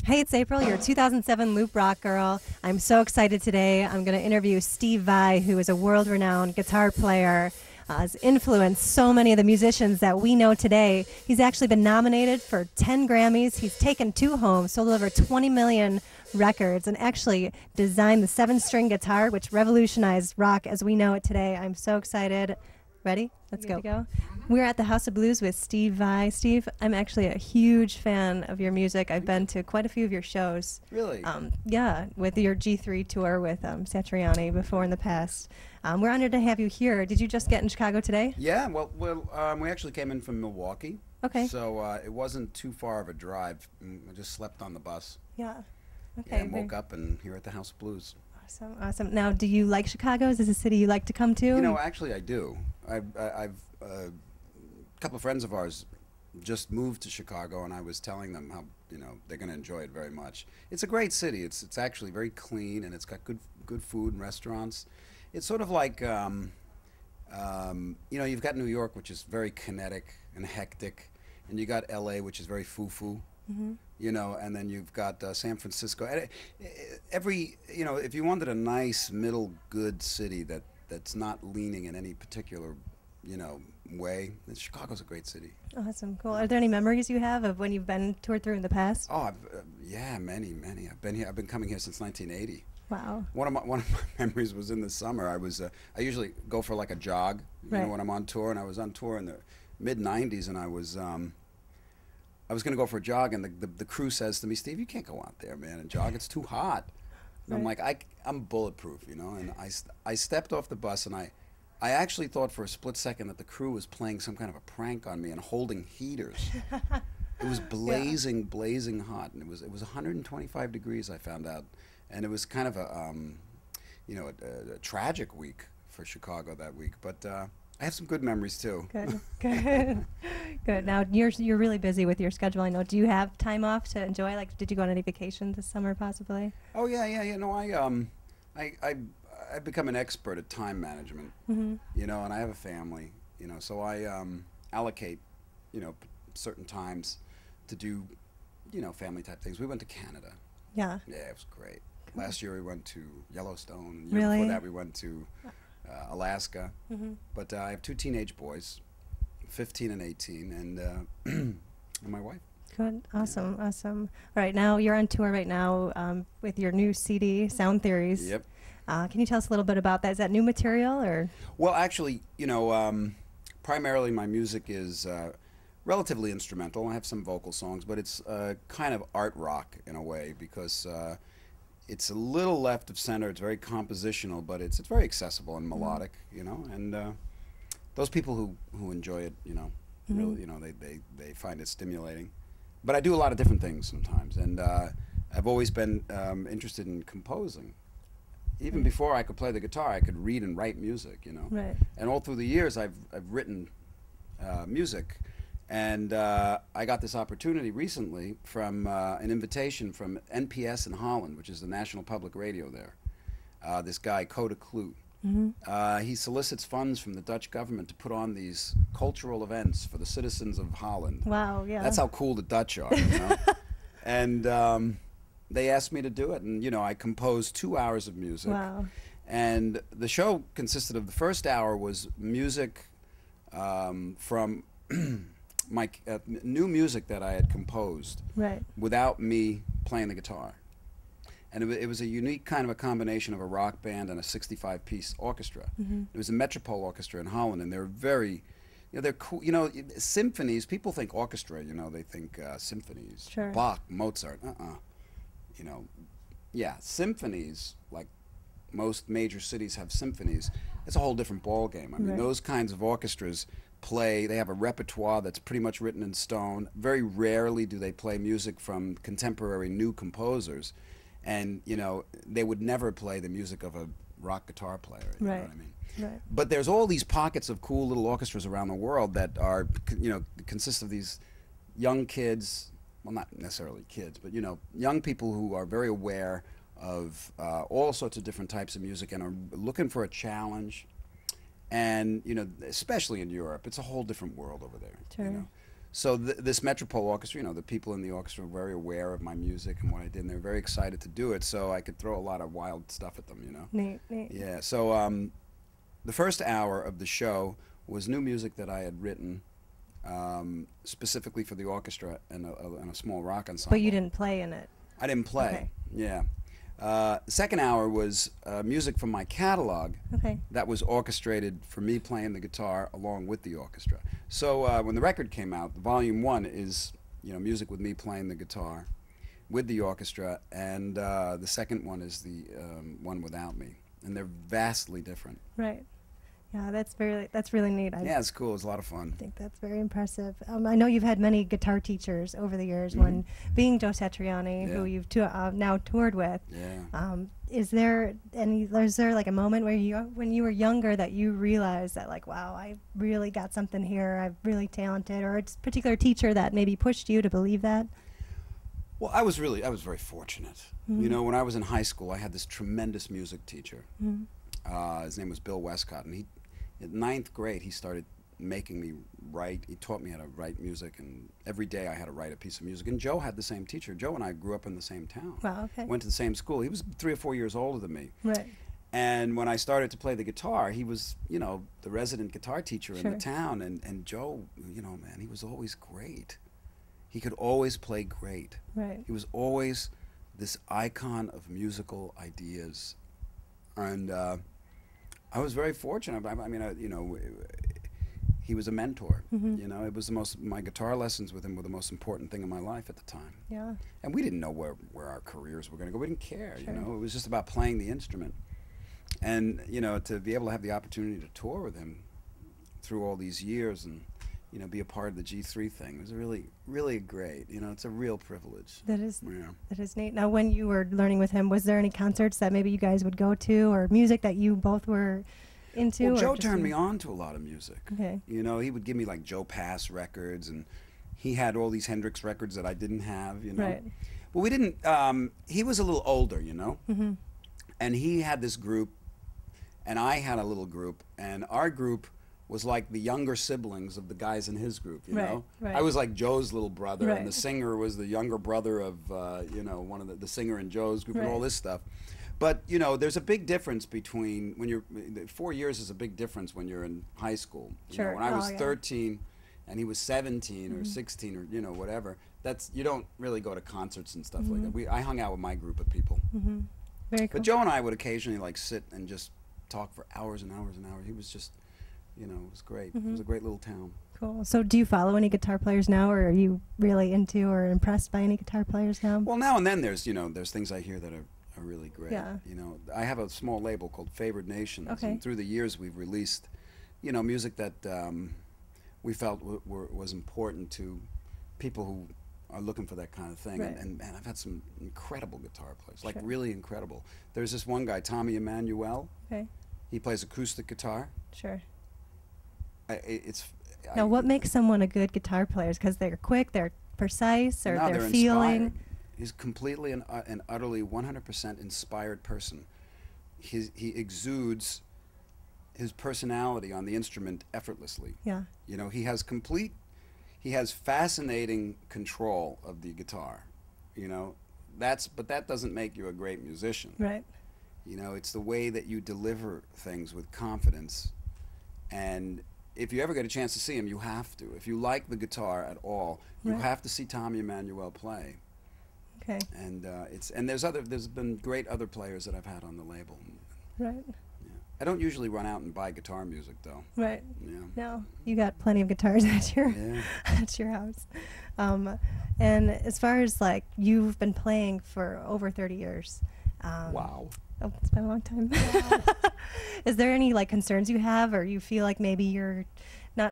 Hey, it's April, your 2007 Loop Rock girl. I'm so excited today. I'm going to interview Steve Vai, who is a world-renowned guitar player. Has influenced so many of the musicians that we know today. He's actually been nominated for 10 Grammys. He's taken 2 home, sold over 20 million records, and actually designed the 7-string guitar, which revolutionized rock as we know it today. I'm so excited. Ready? Let's go. We're at the House of Blues with Steve Vai. Steve, I'm actually a huge fan of your music. I've been to quite a few of your shows. Really? Yeah, with your G3 tour with Satriani before in the past. We're honored to have you here. Did you just get in Chicago today? Yeah, well, we actually came in from Milwaukee. Okay. So it wasn't too far of a drive. I just slept on the bus. Yeah. Okay. Yeah, and woke up and here at the House of Blues. Awesome, awesome. Now, do you like Chicago? Is this a city you like to come to? You know, actually, I do. A couple of friends of ours just moved to Chicago, and I was telling them how they're going to enjoy it very much. It's a great city. It's actually very clean, and it's got good food and restaurants. It's sort of like you've got New York, which is very kinetic and hectic, and you got L.A., which is very foo-foo. Mm-hmm. And then you've got San Francisco. If you wanted a nice middle good city that's not leaning in any particular way, then Chicago's a great city. Awesome, cool. Are there any memories you have of when you've been toured through in the past? Oh, yeah, many. I've been coming here since 1980. Wow. One of my memories was in the summer. I usually go for like a jog, right, when I'm on tour, and I was on tour in the mid '90s, and I was going to go for a jog, and the crew says to me, "Steve, you can't go out there, man, and jog. It's too hot." And right. I'm like, I'm bulletproof, and I stepped off the bus, and I actually thought for a split second that the crew was playing some kind of a prank on me and holding heaters. It was blazing hot, and it was 125 degrees, I found out, and it was kind of a tragic week for Chicago that week, but I have some good memories too. Good. Now you're really busy with your schedule. I know. Do you have time off to enjoy? Like, did you go on any vacation this summer, possibly? Oh yeah. No, I've become an expert at time management. Mm-hmm. And I have a family. So I allocate certain times to do family type things. We went to Canada. Yeah. Yeah, it was great. Cool. Last year we went to Yellowstone. And really? Before that we went to Alaska. Mm-hmm. But I have 2 teenage boys, 15 and 18, and my wife. Good. Awesome. Yeah. Awesome. All right. Now you're on tour right now with your new CD, Sound Theories. Yep. Can you tell us a little bit about that? Is that new material or? Well, actually, primarily my music is relatively instrumental. I have some vocal songs, but it's kind of art rock in a way because it's a little left of center. It's very compositional, but it's very accessible and melodic, and those people who enjoy it, mm-hmm. really, they find it stimulating. But I do a lot of different things sometimes, and I've always been interested in composing. Even before I could play the guitar, I could read and write music, Right. And all through the years, I've written music. And I got this opportunity recently from an invitation from NPS in Holland, which is the National Public Radio there. This guy, Coda Kloot. Mm-hmm. He solicits funds from the Dutch government to put on these cultural events for the citizens of Holland. Wow, yeah. That's how cool the Dutch are, And they asked me to do it, and I composed 2 hours of music. Wow. And the show consisted of, the first hour was music from my new music that I had composed, right, without me playing the guitar. And it was a unique kind of a combination of a rock band and a 65-piece orchestra. Mm-hmm. It was a Metropole Orchestra in Holland, and they're very, they're cool. Symphonies, people think orchestra, they think symphonies. Sure. Bach, Mozart, yeah, symphonies, like most major cities have symphonies, it's a whole different ball game. I mean, right, those kinds of orchestras they have a repertoire that's pretty much written in stone. Very rarely do they play music from contemporary new composers, and they would never play the music of a rock guitar player. You right, know what I mean? Right. But there's all these pockets of cool little orchestras around the world that are, consist of these young kids, well, not necessarily kids, but young people who are very aware of all sorts of different types of music and are looking for a challenge. And especially in Europe, it's a whole different world over there. Sure. So this Metropole Orchestra, you know, the people in the orchestra were very aware of my music and what I did, and they were very excited to do it, so I could throw a lot of wild stuff at them, you know. Neat, neat. Yeah, so the first hour of the show was new music that I had written specifically for the orchestra and a small rock ensemble. But you didn't play in it. I didn't play, okay. Yeah. The second hour was music from my catalog okay. that was orchestrated for me playing the guitar along with the orchestra. So when the record came out, Volume 1 is, you know, music with me playing the guitar with the orchestra, and the second one is the one without me, and they're vastly different. Right. Yeah, that's really neat. Yeah, it's cool. It's a lot of fun. I think that's very impressive. I know you've had many guitar teachers over the years. One being Joe Satriani, who you've now toured with. Yeah. Is there like a moment where when you were younger, that you realized that, like, wow, I really got something here. I'm really talented, or a particular teacher that maybe pushed you to believe that? Well, I was very fortunate. You know, when I was in high school, I had this tremendous music teacher. His name was Bill Westcott, and in 9th grade, he started making me write. He taught me how to write music, and every day I had to write a piece of music. And Joe had the same teacher. Joe and I grew up in the same town. Wow, okay. Went to the same school. He was 3 or 4 years older than me. Right. And when I started to play the guitar, he was, you know, the resident guitar teacher in the town. And Joe, you know, man, he was always great. He could always play great. Right. He was always this icon of musical ideas. And I was very fortunate. I mean, you know, he was a mentor. You know, it was my guitar lessons with him were the most important thing in my life at the time. Yeah. And we didn't know where our careers were going to go. We didn't care, you know. It was just about playing the instrument. And, you know, to be able to have the opportunity to tour with him through all these years and, you know, be a part of the G3 thing was really, really great. You know, it's a real privilege. That is neat. Now, when you were learning with him, was there any concerts that maybe you guys would go to, or music that you both were into? Well, Joe turned me on to a lot of music. Okay. You know, he would give me like Joe Pass records, and he had all these Hendrix records that I didn't have, you know. Right. Well, we didn't, he was a little older, you know. And he had this group, and I had a little group, and our group was like the younger siblings of the guys in his group, you know? Right. I was like Joe's little brother, and the singer was the younger brother of, you know, one of the singer in Joe's group and all this stuff. But, you know, there's a big difference between when you're, 4 years is a big difference when you're in high school. You know, when I was 13 and he was 17 or 16 or, you know, whatever, you don't really go to concerts and stuff like that. I hung out with my group of people. Very cool. But Joe and I would occasionally like sit and just talk for hours and hours and hours. He was just, you know, it was great. It was a great little town. Cool. So do you follow any guitar players now, or are you really into or impressed by any guitar players now? Well, now and then there's, you know, there's things I hear that are really great. Yeah. You know, I have a small label called Favored Nations. Okay. And through the years we've released, you know, music that we felt was important to people who are looking for that kind of thing. Right. And I've had some incredible guitar players, like really incredible. There's this one guy, Tommy Emmanuel. Okay. He plays acoustic guitar. Sure. Now, what makes someone a good guitar player? Because they're quick, they're precise, or they're feeling. Inspired. He's completely and utterly 100% inspired person. He exudes his personality on the instrument effortlessly. Yeah. You know, he has fascinating control of the guitar. You know, but that doesn't make you a great musician. Right. You know, it's the way that you deliver things with confidence. And if you ever get a chance to see him, you have to. If you like the guitar at all, you have to see Tommy Emmanuel play. Okay. And there's been great other players that I've had on the label. Right. Yeah. I don't usually run out and buy guitar music though. Right. Yeah. No, you got plenty of guitars at your at your house. And as far as like you've been playing for over 30 years. Wow. Oh, it's been a long time. Is there any like concerns you have, or you feel like maybe you're not